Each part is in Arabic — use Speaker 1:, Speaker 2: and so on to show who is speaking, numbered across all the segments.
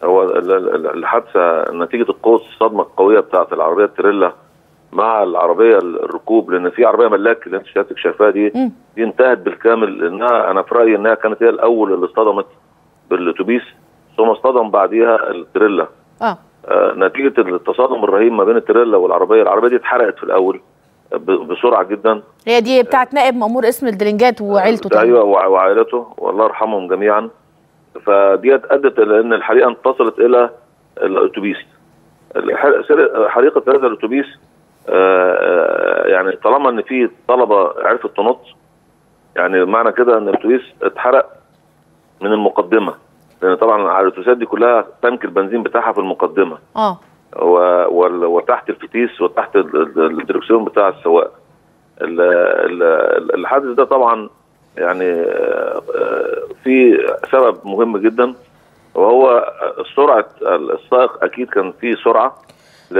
Speaker 1: هو الحادثه نتيجه الصدمه القويه بتاعه العربيه التريلا مع العربيه الركوب، لان في عربيه ملاك اللي انت سيادتك شايفاها دي انتهت بالكامل، لانها انا في رايي انها كانت هي الاول اللي اصطدمت بالاتوبيس، ثم اصطدم بعديها التريلا. نتيجه التصادم الرهيب ما بين التريلا العربيه دي اتحرقت في الاول بسرعه جدا.
Speaker 2: هي دي بتاعت نائب مأمور اسم الدرنجات وعيلته.
Speaker 1: ايوه، وعائلته والله يرحمهم جميعا. فديت ادت الى ان الحريقه انتصلت الى الاتوبيس. حريقه هذا الاتوبيس يعني طالما ان في طلبه عرفت تنط، يعني معنى كده ان الاتوبيس اتحرق من المقدمه، لان طبعا الاتوبيسات دي كلها تانك البنزين بتاعها في المقدمه وتحت الفتيس وتحت الدركسيون بتاع السواق. الحادث ده طبعا يعني في سبب مهم جدا، وهو سرعه السائق. اكيد كان في سرعه.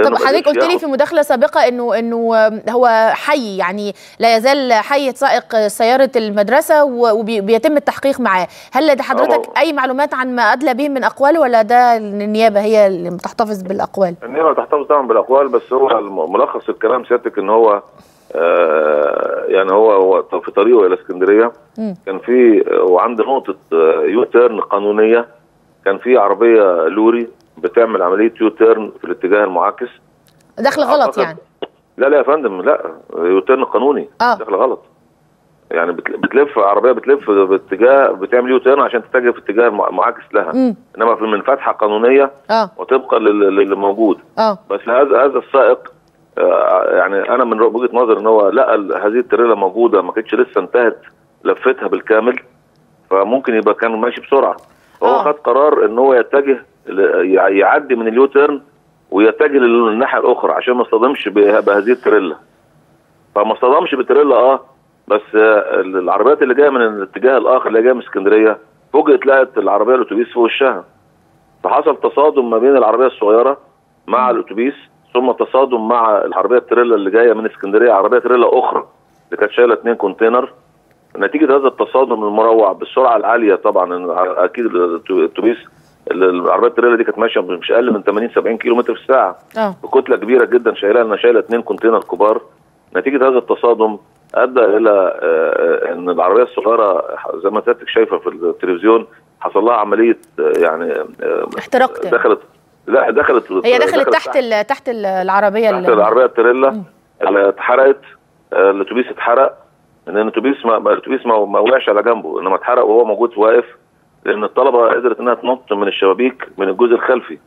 Speaker 2: طب حضرتك قلت لي في مداخله سابقه انه هو حي، يعني لا يزال حي سائق سياره المدرسه وبيتم التحقيق معاه. هل لدى حضرتك اي معلومات عن ما ادلى به من اقوال، ولا ده النيابه هي اللي بتحتفظ بالاقوال؟
Speaker 1: النيابه تحتفظ طبعا بالاقوال، بس هو ملخص الكلام سيادتك ان هو يعني هو في طريقه الى اسكندريه كان في وعند نقطه يو تيرن قانونيه، كان في عربيه لوري بتعمل عمليه يو تيرن في الاتجاه المعاكس.
Speaker 2: دخل غلط يعني؟
Speaker 1: لا يا فندم، لا، يو تيرن قانوني. دخل غلط يعني بتلف عربيه، بتلف باتجاه، بتعمل يو تيرن عشان تتجه في اتجاه معاكس لها. انما من فتحه قانونيه وطبقا للي موجود. بس هذا السائق يعني انا من وجهه نظري ان هو لقى هذه التريلا موجوده، ما كانتش لسه انتهت لفتها بالكامل، فممكن يبقى كان ماشي بسرعه. فهو خد قرار ان هو يتجه يعدي من اليو تيرن ويتجه للناحيه الاخرى عشان ما يصطدمش بهذه التريلا. فما اصطدمش بالتريلا بس العربيات اللي جايه من الاتجاه الاخر اللي جايه من اسكندريه فوجئت لقت العربيه الاتوبيس في وشها، فحصل تصادم ما بين العربيه الصغيره مع الاتوبيس، ثم تصادم مع العربيه التريلا اللي جايه من اسكندريه، عربيه تريلا اخرى اللي كانت شايله 2 كونتينر. نتيجه هذا التصادم المروع بالسرعه العاليه، طبعا اكيد الاتوبيس العربيه التريلا دي كانت ماشيه مش اقل من 80-70 كيلو متر في الساعه بكتله كبيره جدا، شايله 2 كونتينر كبار. نتيجه هذا التصادم ادى الى ان العربيه الصغيره زي ما حضرتك شايفه في التلفزيون حصل لها عمليه يعني
Speaker 2: احتراق.
Speaker 1: دخلت
Speaker 2: تحت العربيه،
Speaker 1: تحت العربيه التريلا اللي اتحرقت. الاتوبيس اتحرق، لان الاتوبيس ما وقعش على جنبه، انما اتحرق وهو موجود واقف، لان الطلبه قدرت انها تنط من الشبابيك من الجزء الخلفي.